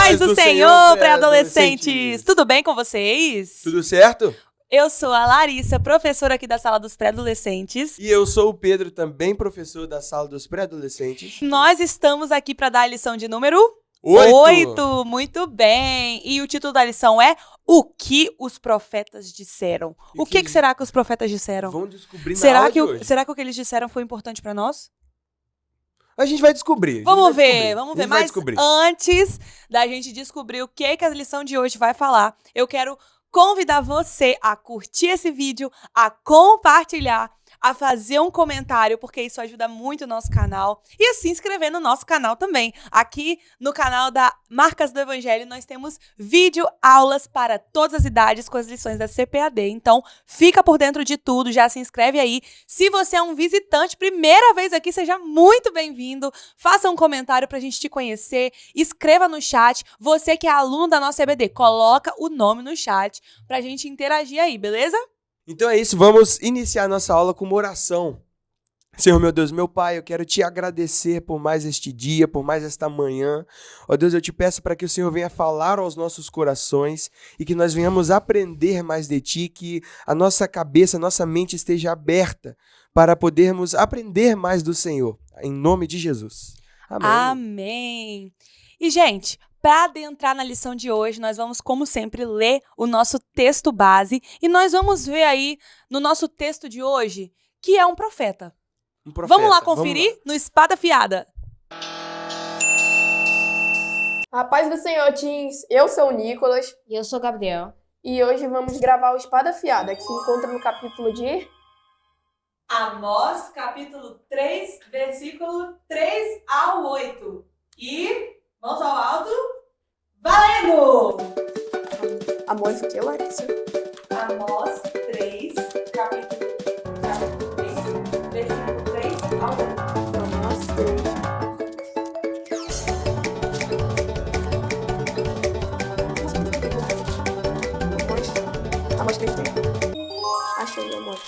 Paz do Senhor, pré-adolescentes! Tudo bem com vocês? Tudo certo? Eu sou a Larissa, professora aqui da Sala dos Pré-Adolescentes. E eu sou o Pedro, também professor da Sala dos Pré-Adolescentes. Nós estamos aqui para dar a lição de número 8. Muito bem. E o título da lição é O que os profetas disseram. O que será que os profetas disseram? Vão descobrir na aula de hoje. Será que o que eles disseram foi importante para nós? A gente vai descobrir. Vamos ver. Mas antes da gente descobrir o que a lição de hoje vai falar, eu quero convidar você a curtir esse vídeo, a compartilhar, a fazer um comentário, porque isso ajuda muito o nosso canal, e a se inscrever no nosso canal também. Aqui no canal da Marcas do Evangelho, nós temos vídeo aulas para todas as idades com as lições da CPAD. Então, fica por dentro de tudo, já se inscreve aí. Se você é um visitante, primeira vez aqui, seja muito bem-vindo. Faça um comentário para a gente te conhecer, escreva no chat. Você que é aluno da nossa EBD, coloca o nome no chat para a gente interagir aí, beleza? Então é isso, vamos iniciar nossa aula com uma oração. Senhor, meu Deus, meu Pai, eu quero te agradecer por mais este dia, por mais esta manhã. Ó Deus, eu te peço para que o Senhor venha falar aos nossos corações e que nós venhamos aprender mais de Ti, que a nossa cabeça, a nossa mente esteja aberta para podermos aprender mais do Senhor. Em nome de Jesus. Amém. Amém. E, gente, para adentrar na lição de hoje, nós vamos, como sempre, ler o nosso texto base e nós vamos ver aí, no nosso texto de hoje, que é um profeta. Vamos lá conferir no Espada Afiada. A paz do Senhor, teens. Eu sou o Nicolas. E eu sou o Gabriel. E hoje vamos gravar o Espada Afiada, que se encontra no capítulo de Amós, capítulo 3, versículo 3 ao 8. E, mãos ao alto, valendo! Amós o que, Larissa? Amós 3, capítulo 3, versículo 3 ao 8. Amós 3. Amós 3. Achei, Amós.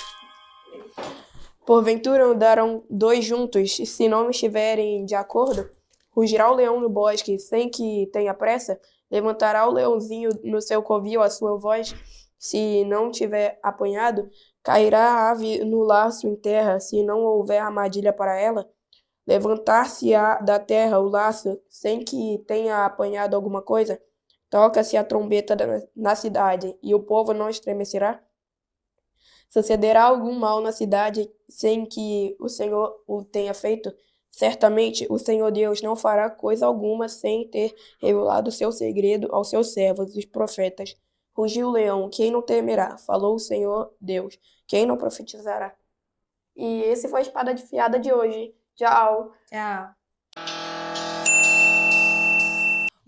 Porventura andarão dois juntos, e se não estiverem de acordo? Rugirá o leão no bosque, sem que tenha pressa? Levantará o leãozinho no seu covil a sua voz? Se não tiver apanhado, cairá a ave no laço em terra, se não houver armadilha para ela? Levantar-se-á da terra o laço, sem que tenha apanhado alguma coisa? Toca-se a trombeta na cidade, e o povo não estremecerá? Sucederá algum mal na cidade, sem que o Senhor o tenha feito? Certamente o Senhor Deus não fará coisa alguma sem ter revelado o seu segredo aos seus servos, os profetas. Rugiu o leão, quem não temerá? Falou o Senhor Deus, quem não profetizará? E esse foi a Espada Afiada de hoje. Tchau! Tchau.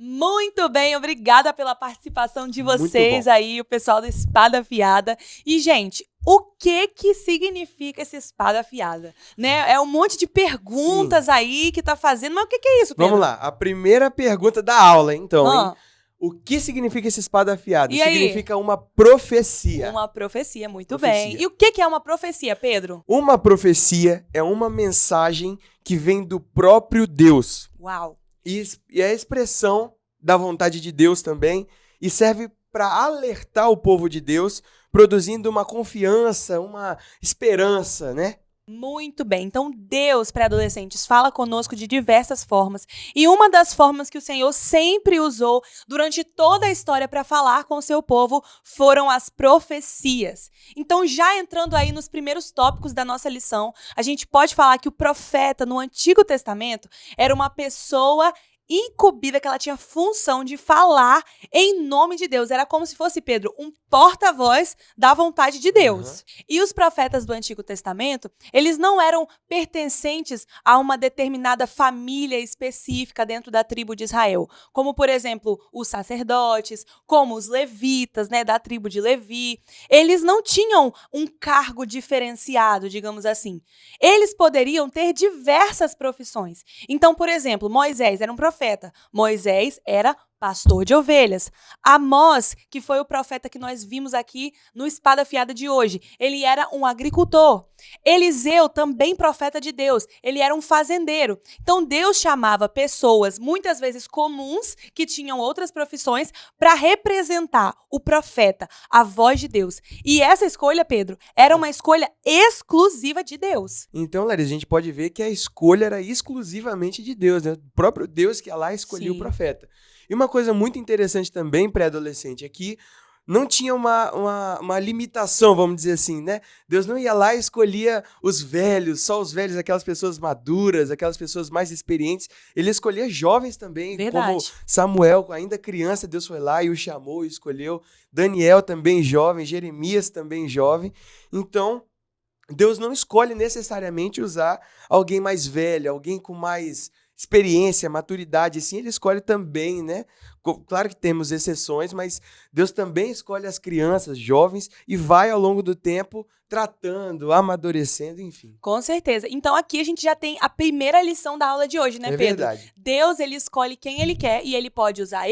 Muito bem, obrigada pela participação de vocês aí, o pessoal do Espada Afiada. E, gente, o que significa essa espada afiada? Né? É um monte de perguntas aí que tá fazendo, mas o que é isso, Pedro? Vamos lá, a primeira pergunta da aula, então, hein? O que significa essa espada afiada? Significa uma profecia. Uma profecia, muito bem. E o que é uma profecia, Pedro? Uma profecia é uma mensagem que vem do próprio Deus. Uau! E é a expressão da vontade de Deus também, e serve para alertar o povo de Deus, produzindo uma confiança, uma esperança, né? Muito bem. Então, Deus, pré-adolescentes, fala conosco de diversas formas. E uma das formas que o Senhor sempre usou durante toda a história para falar com o seu povo foram as profecias. Então, já entrando aí nos primeiros tópicos da nossa lição, a gente pode falar que o profeta no Antigo Testamento era uma pessoa incumbida, que ela tinha função de falar em nome de Deus. Era como se fosse, Pedro, um porta-voz da vontade de Deus. E os profetas do Antigo Testamento, eles não eram pertencentes a uma determinada família específica dentro da tribo de Israel. Como, por exemplo, os sacerdotes, como os levitas, né, da tribo de Levi. Eles não tinham um cargo diferenciado, digamos assim. Eles poderiam ter diversas profissões. Então, por exemplo, Moisés era um profeta. Moisés era pastor de ovelhas. Amós, que foi o profeta que nós vimos aqui no Espada Afiada de hoje, ele era um agricultor. Eliseu, também profeta de Deus, ele era um fazendeiro. Então Deus chamava pessoas, muitas vezes comuns, que tinham outras profissões, para representar o profeta, a voz de Deus. E essa escolha, Pedro, era uma escolha exclusiva de Deus. Então, Larissa, a gente pode ver que a escolha era exclusivamente de Deus, né? O próprio Deus que ia lá escolhia o profeta. E uma coisa muito interessante também, pré-adolescente, é que não tinha uma limitação, vamos dizer assim, né? Deus não ia lá e escolhia os velhos, só os velhos, aquelas pessoas maduras, aquelas pessoas mais experientes. Ele escolhia jovens também, como Samuel, ainda criança, Deus foi lá e o chamou e escolheu. Daniel também jovem, Jeremias também jovem. Então, Deus não escolhe necessariamente usar alguém mais velho, alguém com mais experiência, maturidade, assim, ele escolhe também, né? Claro que temos exceções, mas Deus também escolhe as crianças, jovens, e vai ao longo do tempo tratando, amadurecendo, enfim. Com certeza. Então aqui a gente já tem a primeira lição da aula de hoje, né, Pedro? Verdade. Deus, ele escolhe quem ele quer e ele pode usar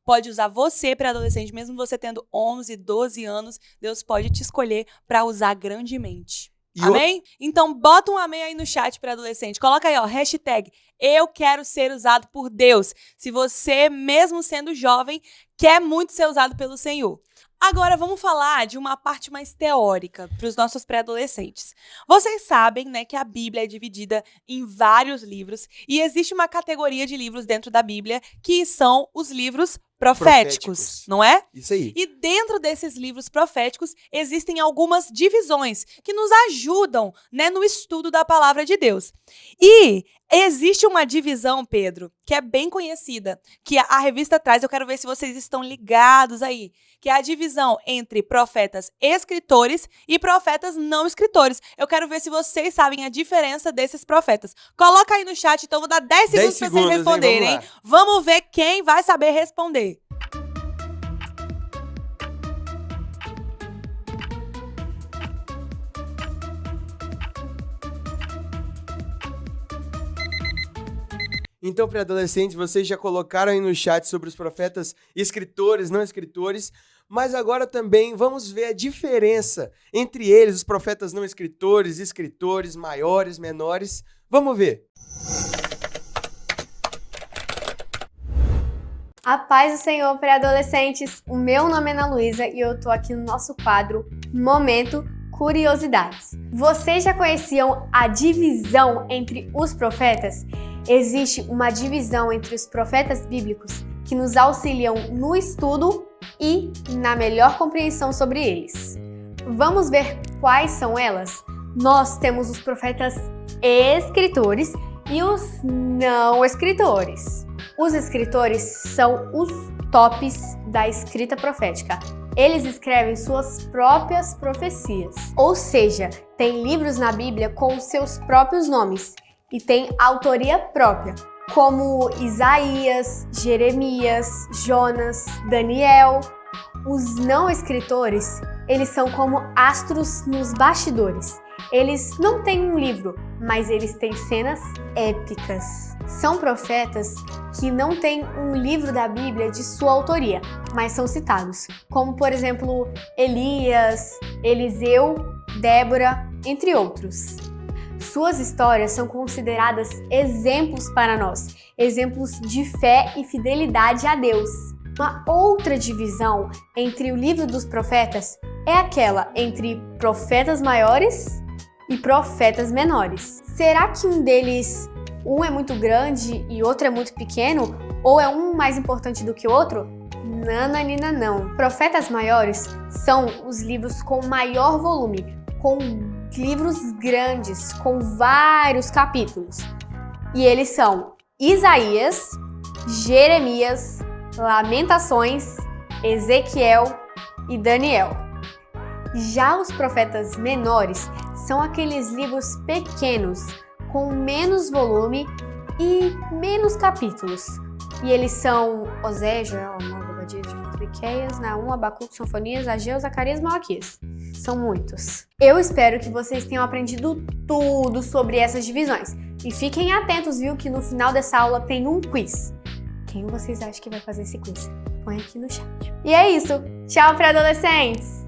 pode usar você para adolescente, mesmo você tendo 11, 12 anos, Deus pode te escolher para usar grandemente. Amém? Então bota um amém aí no chat para adolescente. Coloca aí, ó, hashtag eu quero ser usado por Deus. Se você, mesmo sendo jovem, quer muito ser usado pelo Senhor. Agora vamos falar de uma parte mais teórica para os nossos pré-adolescentes. Vocês sabem, né, que a Bíblia é dividida em vários livros e existe uma categoria de livros dentro da Bíblia que são os livros proféticos, não é? Isso aí. E dentro desses livros proféticos existem algumas divisões que nos ajudam, né, no estudo da palavra de Deus. E existe uma divisão, Pedro, que é bem conhecida, que a revista traz, eu quero ver se vocês estão ligados aí, que é a divisão entre profetas escritores e profetas não escritores. Eu quero ver se vocês sabem a diferença desses profetas. Coloca aí no chat, então eu vou dar 10 segundos para vocês responderem, hein? Vamos ver quem vai saber responder. Então, pré-adolescentes, vocês já colocaram aí no chat sobre os profetas escritores, não escritores, mas agora também vamos ver a diferença entre eles, os profetas não escritores, escritores, maiores, menores. Vamos ver. A paz do Senhor, pré-adolescentes. O meu nome é Ana Luísa e eu tô aqui no nosso quadro Momento Curiosidades. Vocês já conheciam a divisão entre os profetas? Existe uma divisão entre os profetas bíblicos que nos auxiliam no estudo e na melhor compreensão sobre eles. Vamos ver quais são elas? Nós temos os profetas escritores e os não escritores. Os escritores são os tops da escrita profética. Eles escrevem suas próprias profecias, ou seja, tem livros na Bíblia com seus próprios nomes e tem autoria própria, como Isaías, Jeremias, Jonas, Daniel. Os não escritores, eles são como astros nos bastidores. Eles não têm um livro, mas eles têm cenas épicas. São profetas que não têm um livro da Bíblia de sua autoria, mas são citados, como por exemplo Elias, Eliseu, Débora, entre outros. Suas histórias são consideradas exemplos para nós, exemplos de fé e fidelidade a Deus. Uma outra divisão entre o livro dos profetas é aquela entre profetas maiores e profetas menores. Será que um deles, um é muito grande e outro é muito pequeno? Ou é um mais importante do que o outro? Nananina não. Profetas maiores são os livros com maior volume, com livros grandes, com vários capítulos. E eles são Isaías, Jeremias, Lamentações, Ezequiel e Daniel. Já os profetas menores são aqueles livros pequenos, com menos volume e menos capítulos. E eles são Osés, Joel, Amós, Obadias, Miqueias, Naum, Abacuque, Sofonias, Ageu, Zacarias e Malaquias. São muitos. Eu espero que vocês tenham aprendido tudo sobre essas divisões. E fiquem atentos, viu, que no final dessa aula tem um quiz. Quem vocês acham que vai fazer esse quiz? Põe aqui no chat. E é isso. Tchau, pré-adolescentes!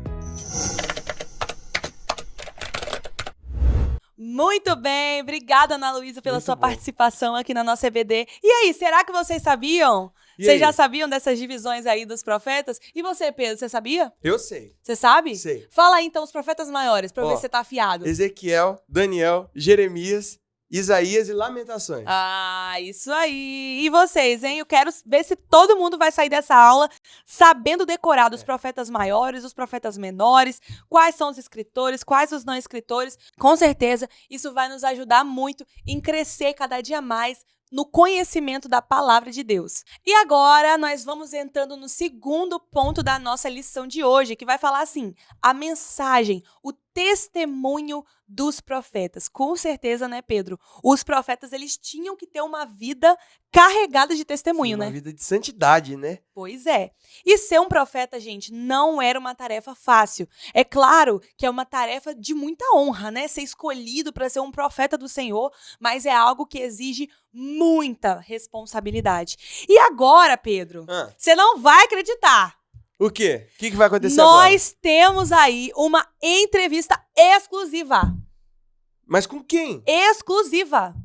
Muito bem, obrigada, Ana Luísa, pela Muito sua bom. participação aqui na nossa EBD. E aí, será que vocês sabiam? E Vocês aí? já sabiam dessas divisões aí dos profetas? E você, Pedro, você sabia? Eu sei. Você sabe? Sei. Fala aí, então, os profetas maiores, pra eu Ó, ver se você tá afiado. Ezequiel, Daniel, Jeremias, Isaías e Lamentações. Ah, isso aí. E vocês, hein? Eu quero ver se todo mundo vai sair dessa aula sabendo decorar dos profetas maiores, dos profetas menores, quais são os escritores, quais os não escritores. Com certeza, isso vai nos ajudar muito em crescer cada dia mais no conhecimento da palavra de Deus. E agora nós vamos entrando no segundo ponto da nossa lição de hoje, que vai falar assim: a mensagem, o testemunho dos profetas. Com certeza, né, Pedro? Os profetas, eles tinham que ter uma vida carregada de testemunho, Uma né? vida de santidade, né? Pois é. E ser um profeta, gente, não era uma tarefa fácil. É claro que é uma tarefa de muita honra, né? Ser escolhido para ser um profeta do Senhor, mas é algo que exige muita responsabilidade. E agora, Pedro, Ah, você não vai acreditar. o quê? O que vai acontecer agora? Nós temos aí uma entrevista exclusiva. Mas com quem? Exclusiva.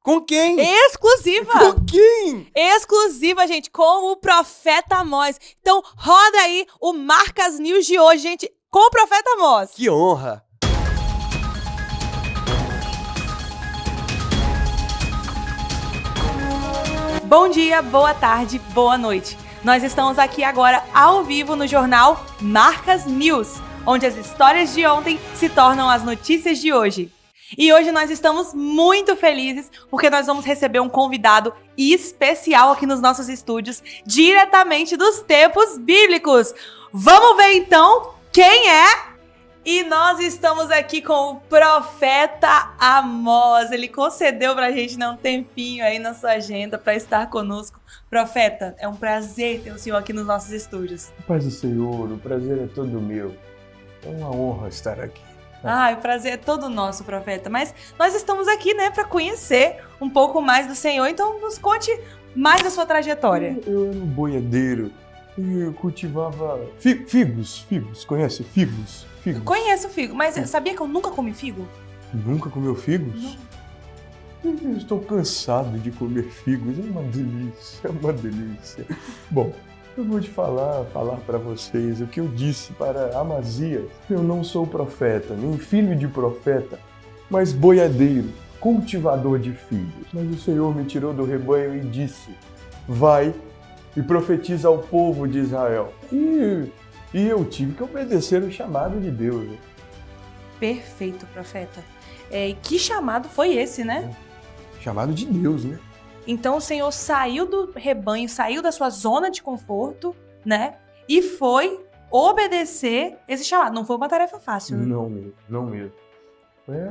Com quem? Exclusiva. Com quem? Exclusiva, gente, com o Profeta Amós. Então, roda aí o Marcas News de hoje, gente, com o Profeta Amós. Que honra! Bom dia, boa tarde, boa noite. Nós estamos aqui agora ao vivo no jornal Marcas News, onde as histórias de ontem se tornam as notícias de hoje. E hoje nós estamos muito felizes porque nós vamos receber um convidado especial aqui nos nossos estúdios, diretamente dos tempos bíblicos. Vamos ver então quem é? E nós estamos aqui com o Profeta Amós. Ele concedeu pra gente, né, um tempinho aí na sua agenda para estar conosco. Profeta, é um prazer ter o senhor aqui nos nossos estúdios. Paz do Senhor, o prazer é todo meu. É uma honra estar aqui. Ah, o prazer é todo nosso, Profeta. Mas nós estamos aqui, né, para conhecer um pouco mais do Senhor. Então, nos conte mais da sua trajetória. Eu era um boiadeiro e eu cultivava figos. Conhece figos? Conheço figo, mas sabia que eu nunca comi figo? Nunca comeu figos? Eu estou cansado de comer figos. É uma delícia. Bom, eu vou te falar para vocês o que eu disse para Amazias. Eu não sou profeta, nem filho de profeta, mas boiadeiro, cultivador de figos. Mas o Senhor me tirou do rebanho e disse: vai e profetiza ao povo de Israel. E eu tive que obedecer o chamado de Deus. Né? Perfeito, Profeta. E que chamado foi esse, né? Chamado de Deus, né? Então o Senhor saiu do rebanho, saiu da sua zona de conforto, né? E foi obedecer esse chamado. Não foi uma tarefa fácil, né? Não mesmo.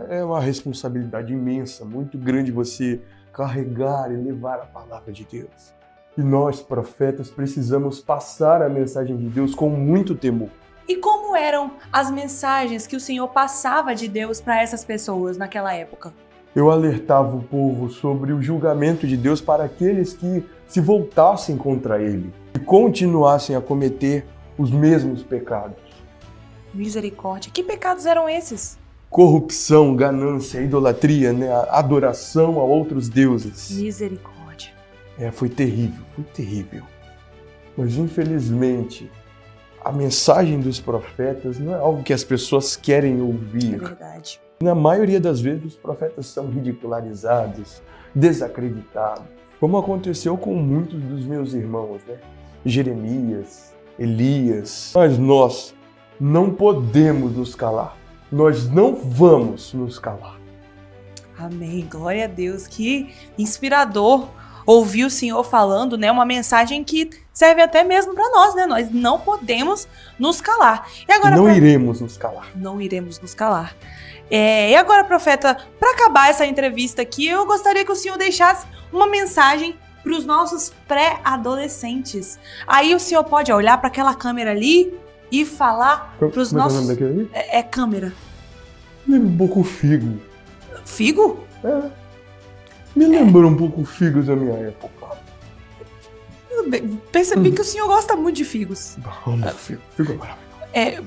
É uma responsabilidade imensa, muito grande você carregar e levar a palavra de Deus. E nós, profetas, precisamos passar a mensagem de Deus com muito temor. E como eram as mensagens que o Senhor passava de Deus para essas pessoas naquela época? Eu alertava o povo sobre o julgamento de Deus para aqueles que se voltassem contra ele e continuassem a cometer os mesmos pecados. Misericórdia. Que pecados eram esses? Corrupção, ganância, idolatria, né? Adoração a outros deuses. Misericórdia. Foi terrível. Mas infelizmente, a mensagem dos profetas não é algo que as pessoas querem É ouvir. verdade. Na maioria das vezes, os profetas são ridicularizados, desacreditados, como aconteceu com muitos dos meus irmãos, né? Jeremias, Elias. Mas nós não podemos nos calar. Nós não vamos nos calar. Amém. Glória a Deus. Que inspirador ouvir o Senhor falando, né? Uma mensagem que serve até mesmo para nós, né? Nós não podemos nos calar. E agora, Não iremos nos calar. Não iremos nos calar. E agora, Profeta, para acabar essa entrevista aqui, eu gostaria que o senhor deixasse uma mensagem para os nossos pré-adolescentes. Aí o senhor pode olhar para aquela câmera ali e falar para os Como é o nossos... nome daquele ali? É câmera. Lembra um pouco o figo. Figo? Me lembrou um pouco o figo da minha época. tudo bem. Percebi que o senhor gosta muito de figos. Vamos, figo agora.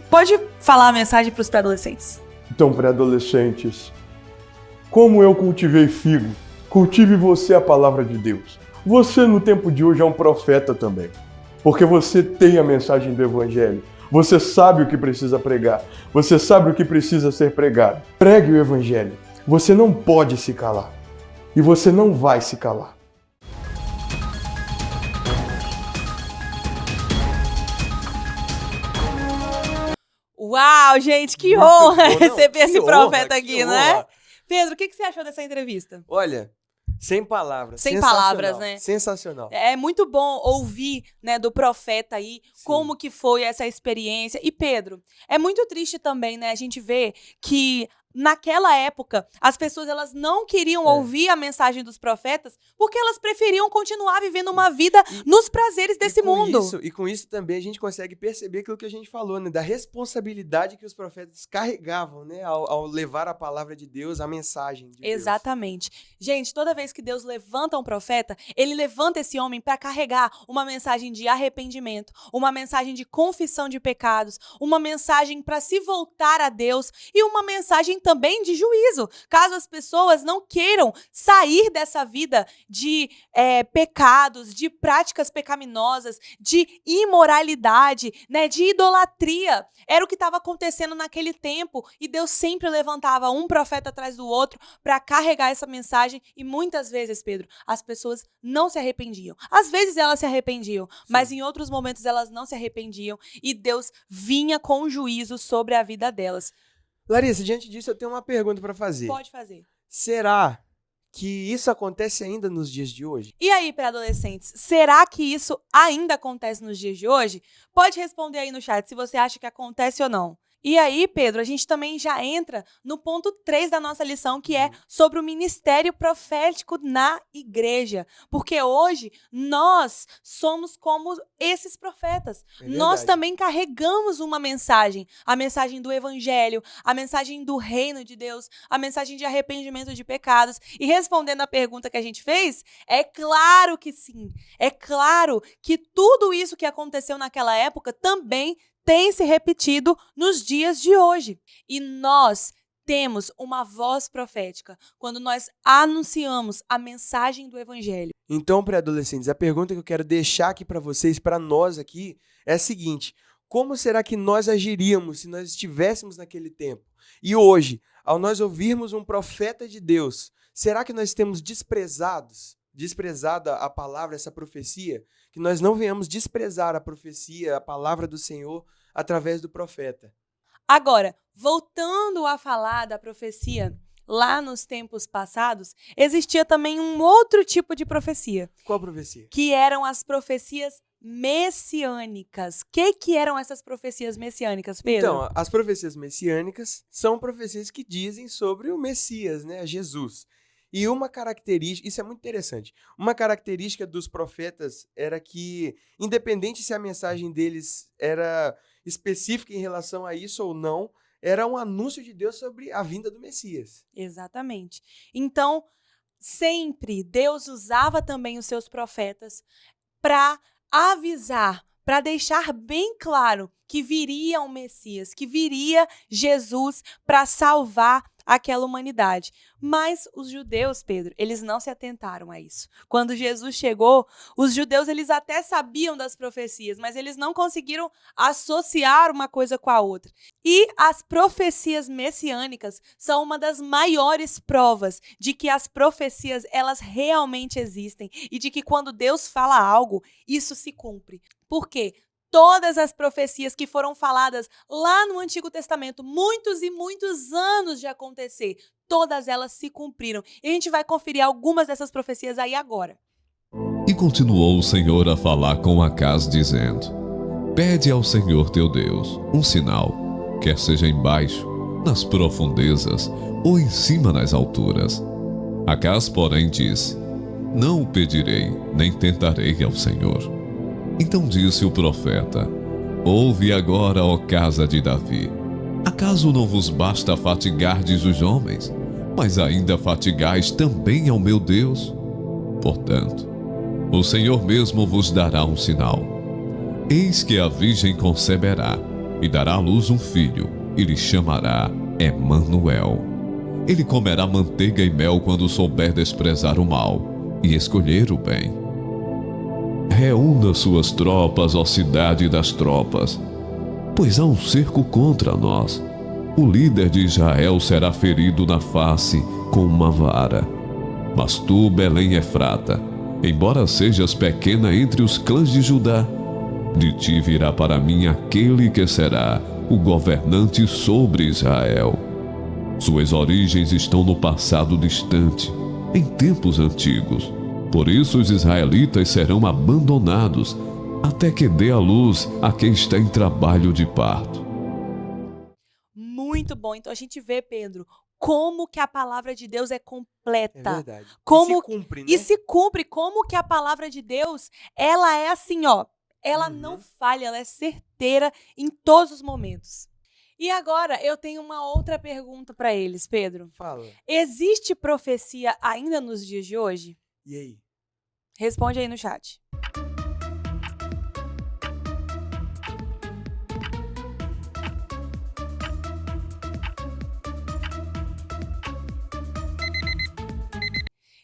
Pode falar a mensagem para os pré-adolescentes. Então, pré-adolescentes, como eu cultivei figo, cultive você a palavra de Deus. Você, no tempo de hoje, é um profeta também, porque você tem a mensagem do Evangelho. Você sabe o que precisa pregar. Você sabe o que precisa ser pregado. Pregue o Evangelho. Você não pode se calar. E você não vai se calar. Uau, gente, que Muito honra bom, não, receber que esse honra, profeta que aqui, honra. né? Pedro, o que você achou dessa entrevista? Olha, sem palavras. Sem sensacional, palavras, né? Sensacional. É muito bom ouvir, né, do profeta aí, Sim. como que foi essa experiência. E Pedro, é muito triste também, né, a gente ver que naquela época as pessoas elas não queriam ouvir a mensagem dos profetas porque elas preferiam continuar vivendo uma vida nos prazeres desse mundo. E com isso também a gente consegue perceber aquilo que a gente falou, né? Da responsabilidade que os profetas carregavam, né? Ao levar a palavra de Deus, a mensagem de Deus. Exatamente. Gente, toda vez que Deus levanta um profeta, ele levanta esse homem para carregar uma mensagem de arrependimento, uma mensagem de confissão de pecados, uma mensagem para se voltar a Deus e uma mensagem também de juízo, caso as pessoas não queiram sair dessa vida de pecados, de práticas pecaminosas, de imoralidade, né, de idolatria. Era o que estava acontecendo naquele tempo e Deus sempre levantava um profeta atrás do outro para carregar essa mensagem e muitas vezes, Pedro, as pessoas não se arrependiam. Às vezes elas se arrependiam, mas em outros momentos elas não se arrependiam e Deus vinha com juízo sobre a vida delas. Larissa, diante disso eu tenho uma pergunta para fazer. Pode fazer. Será que isso acontece ainda nos dias de hoje? E aí, pré-adolescentes, será que isso ainda acontece nos dias de hoje? Pode responder aí no chat se você acha que acontece ou não. E aí, Pedro, a gente também já entra no ponto 3 da nossa lição, que é sobre o ministério profético na igreja. Porque hoje nós somos como esses profetas. Nós também carregamos uma mensagem. A mensagem do evangelho, a mensagem do reino de Deus, a mensagem de arrependimento de pecados. E respondendo a pergunta que a gente fez, é claro que sim. É claro que tudo isso que aconteceu naquela época também tem se repetido nos dias de hoje. E nós temos uma voz profética quando nós anunciamos a mensagem do evangelho. Então, pré-adolescentes, a pergunta que eu quero deixar aqui para vocês, para nós aqui, é a seguinte: como será que nós agiríamos se nós estivéssemos naquele tempo? E hoje, ao nós ouvirmos um profeta de Deus, será que nós temos desprezada a palavra, essa profecia? Que nós não venhamos desprezar a profecia, a palavra do Senhor, através do profeta. Agora, voltando a falar da profecia, lá nos tempos passados, existia também um outro tipo de profecia. Qual profecia? Que eram as profecias messiânicas. O que eram essas profecias messiânicas, Pedro? Então, as profecias messiânicas são profecias que dizem sobre o Messias, né, Jesus. E uma característica, isso é muito interessante, uma característica dos profetas era que, independente se a mensagem deles era específica em relação a isso ou não, era um anúncio de Deus sobre a vinda do Messias. Exatamente. Então, sempre Deus usava também os seus profetas para avisar, para deixar bem claro que viria um Messias, que viria Jesus para salvar aquela humanidade. Mas os judeus, Pedro, eles não se atentaram a isso. Quando Jesus chegou, os judeus eles até sabiam das profecias, mas eles não conseguiram associar uma coisa com a outra. E as profecias messiânicas são uma das maiores provas de que as profecias elas realmente existem e de que quando Deus fala algo, isso se cumpre. Por quê? Todas as profecias que foram faladas lá no Antigo Testamento, muitos e muitos anos de acontecer, todas elas se cumpriram. E a gente vai conferir algumas dessas profecias aí agora. E continuou o Senhor a falar com Acaz, dizendo: Pede ao Senhor teu Deus um sinal, quer seja embaixo, nas profundezas, ou em cima nas alturas. Acaz, porém, disse: Não o pedirei, nem tentarei ao Senhor. Então disse o profeta: Ouve agora, ó casa de Davi. Acaso não vos basta fatigardes os homens, mas ainda fatigais também ao meu Deus? Portanto, O Senhor mesmo vos dará um sinal. Eis que a virgem conceberá e dará à luz um filho, e lhe chamará Emanuel. Ele comerá manteiga e mel quando souber desprezar o mal e escolher o bem. Reúna suas tropas, ó cidade das tropas, pois há um cerco contra nós. O líder de Israel será ferido na face com uma vara. Mas tu, Belém Efrata, embora sejas pequena entre os clãs de Judá, de ti virá para mim aquele que será o governante sobre Israel. Suas origens estão no passado distante, em tempos antigos. Por isso os israelitas serão abandonados, até que dê à luz a quem está em trabalho de parto. Muito bom. Então a gente vê, Pedro, como que a palavra de Deus é completa. É verdade. Como E se cumpre, né? E se cumpre, como que a palavra de Deus, ela é assim, ó, ela não falha, ela é certeira em todos os momentos. E agora eu tenho uma outra pergunta para eles, Pedro. Fala. Existe profecia ainda nos dias de hoje? E aí? Responde aí no chat.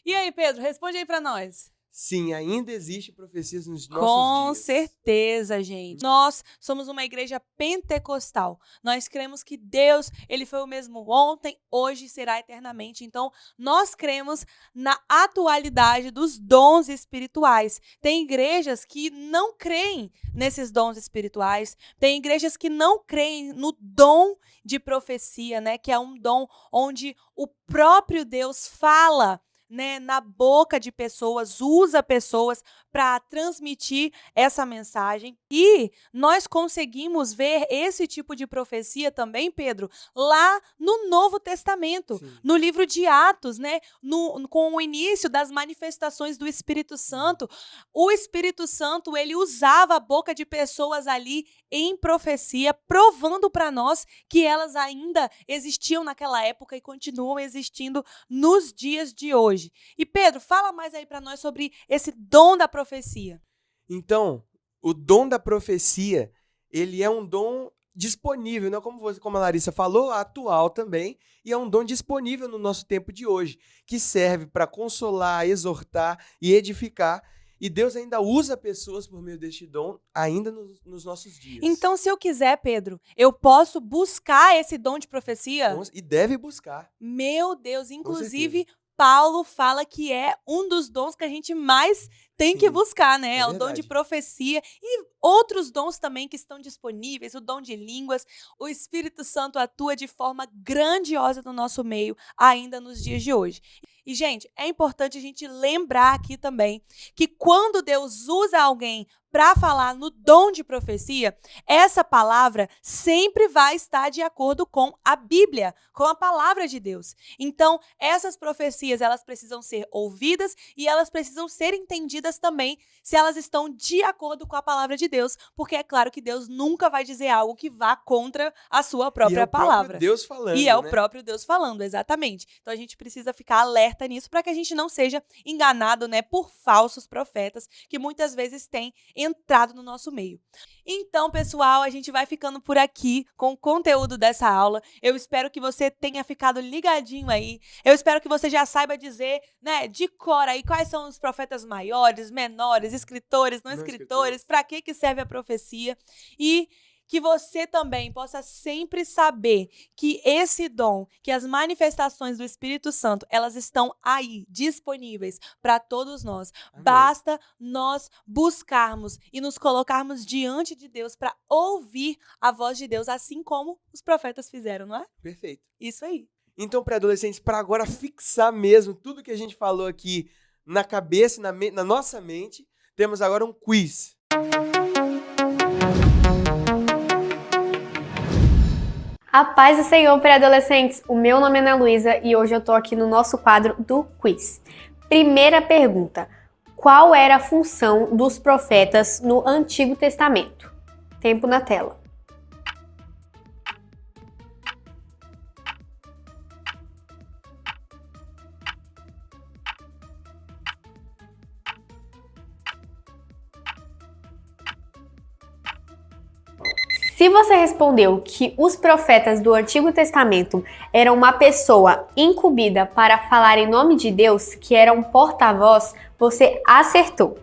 E aí, Pedro, responde aí para nós. Sim, ainda existe profecias nos nossos Com dias. certeza, gente. Nós somos uma igreja pentecostal. Nós cremos que Deus, ele foi o mesmo ontem, hoje e será eternamente. Então, nós cremos na atualidade dos dons espirituais. Tem igrejas que não creem nesses dons espirituais. Tem igrejas que não creem no dom de profecia, né? Que é um dom onde o próprio Deus fala, né, na boca de pessoas, usa pessoas para transmitir essa mensagem. E nós conseguimos ver esse tipo de profecia também, Pedro, lá no Novo Testamento, Sim. no livro de Atos, né, com o início das manifestações do Espírito Santo. O Espírito Santo, ele usava a boca de pessoas ali em profecia, provando para nós que elas ainda existiam naquela época e continuam existindo nos dias de hoje. E Pedro, fala mais aí para nós sobre esse dom da profecia. Então, o dom da profecia, ele é um dom disponível, né? Como a Larissa falou, atual também, e é um dom disponível no nosso tempo de hoje, que serve para consolar, exortar e edificar. E Deus ainda usa pessoas por meio deste dom, ainda nos nossos dias. Então, se eu quiser, Pedro, eu posso buscar esse dom de profecia? E deve buscar. Meu Deus, inclusive, Paulo fala que é um dos dons que a gente mais tem que buscar, né? É o dom de verdade. profecia e outros dons também que estão disponíveis, o dom de línguas. O Espírito Santo atua de forma grandiosa no nosso meio, ainda nos dias de hoje. E, gente, é importante a gente lembrar aqui também que quando Deus usa alguém para falar no dom de profecia, essa palavra sempre vai estar de acordo com a Bíblia, com a palavra de Deus. Então, essas profecias, elas precisam ser ouvidas e elas precisam ser entendidas também se elas estão de acordo com a palavra de Deus, porque é claro que Deus nunca vai dizer algo que vá contra a sua própria palavra. E é o próprio Deus falando, E é o né? próprio Deus falando, exatamente. Então a gente precisa ficar alerta nisso para que a gente não seja enganado, né, por falsos profetas que muitas vezes têm entrado no nosso meio. Então, pessoal, a gente vai ficando por aqui com o conteúdo dessa aula. Eu espero que você tenha ficado ligadinho aí. Eu espero que você já saiba dizer, né, de cor aí quais são os profetas maiores, menores, escritores, não escritores, para que serve a profecia. E que você também possa sempre saber que esse dom, que as manifestações do Espírito Santo, elas estão aí, disponíveis para todos nós. Amém. Basta nós buscarmos e nos colocarmos diante de Deus para ouvir a voz de Deus, assim como os profetas fizeram, não é? Perfeito. Isso aí. Então, pré-adolescentes, para agora fixar mesmo tudo que a gente falou aqui na cabeça, na nossa mente, temos agora um quiz. A paz do Senhor, pré-adolescentes! O meu nome é Ana Luísa e hoje eu tô aqui no nosso quadro do quiz. Primeira pergunta: qual era a função dos profetas no Antigo Testamento? Tempo na tela. Se você respondeu que os profetas do Antigo Testamento eram uma pessoa incumbida para falar em nome de Deus, que era um porta-voz, você acertou.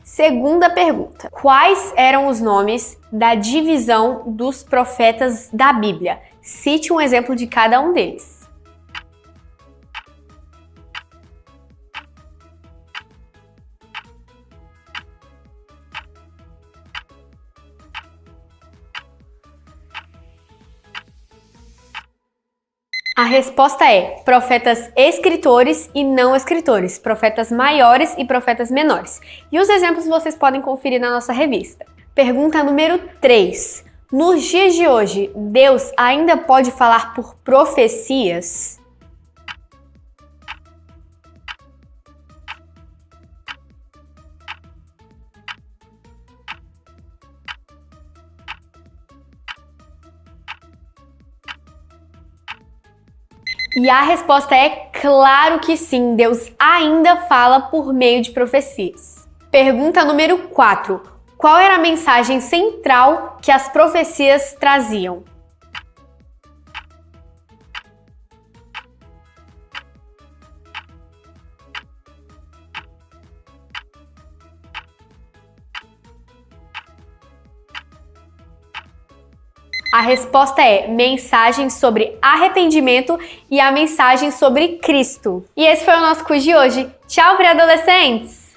Segunda pergunta. Quais eram os nomes da divisão dos profetas da Bíblia? Cite um exemplo de cada um deles. A resposta é profetas escritores e não escritores, profetas maiores e profetas menores. E os exemplos vocês podem conferir na nossa revista. Pergunta número 3. Nos dias de hoje, Deus ainda pode falar por profecias? E a resposta é claro que sim, Deus ainda fala por meio de profecias. Pergunta número 4. Qual era a mensagem central que as profecias traziam? A resposta é mensagem sobre arrependimento e a mensagem sobre Cristo. E esse foi o nosso quiz de hoje. Tchau, pré-adolescentes!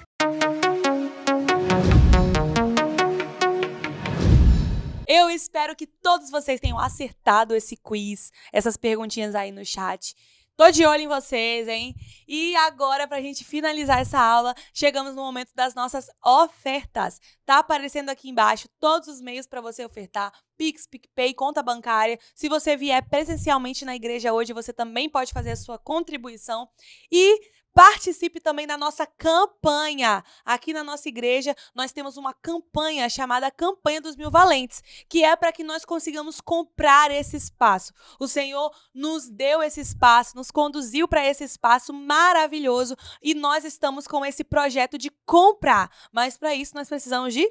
Eu espero que todos vocês tenham acertado esse quiz, essas perguntinhas aí no chat. Tô de olho em vocês, hein? E agora, pra gente finalizar essa aula, chegamos no momento das nossas ofertas. Tá aparecendo aqui embaixo todos os meios para você ofertar. Pix, PicPay, conta bancária. Se você vier presencialmente na igreja hoje, você também pode fazer a sua contribuição. E participe também da nossa campanha. Aqui na nossa igreja, nós temos uma campanha chamada Campanha dos Mil Valentes, que é para que nós consigamos comprar esse espaço. O Senhor nos deu esse espaço, nos conduziu para esse espaço maravilhoso e nós estamos com esse projeto de comprar. Mas para isso, nós precisamos de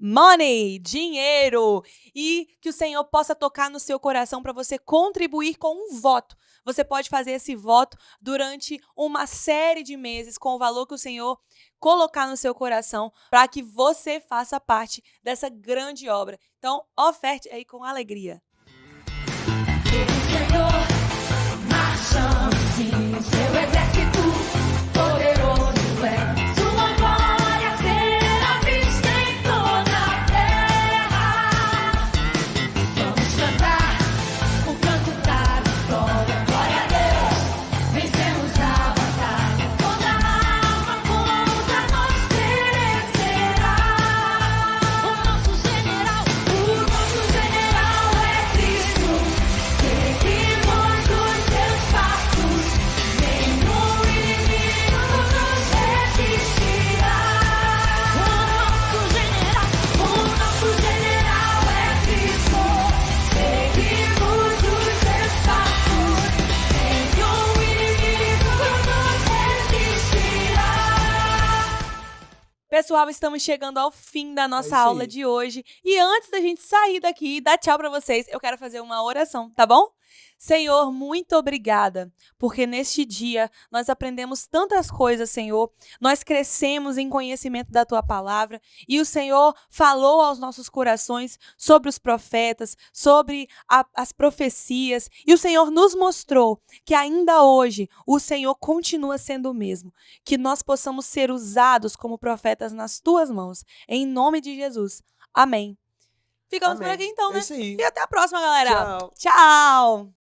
money, dinheiro, e que o Senhor possa tocar no seu coração para você contribuir com um voto. Você pode fazer esse voto durante uma série de meses com o valor que o Senhor colocar no seu coração para que você faça parte dessa grande obra. Então, oferte aí com alegria. Pessoal, estamos chegando ao fim da nossa aula de hoje. E antes da gente sair daqui e dar tchau para vocês, eu quero fazer uma oração, tá bom? Senhor, muito obrigada, porque neste dia nós aprendemos tantas coisas, Senhor. Nós crescemos em conhecimento da Tua palavra e o Senhor falou aos nossos corações sobre os profetas, sobre as profecias. E o Senhor nos mostrou que ainda hoje o Senhor continua sendo o mesmo. Que nós possamos ser usados como profetas nas Tuas mãos. Em nome de Jesus. Amém. Ficamos por aqui então, né? É isso aí. E até a próxima, galera. Tchau. Tchau.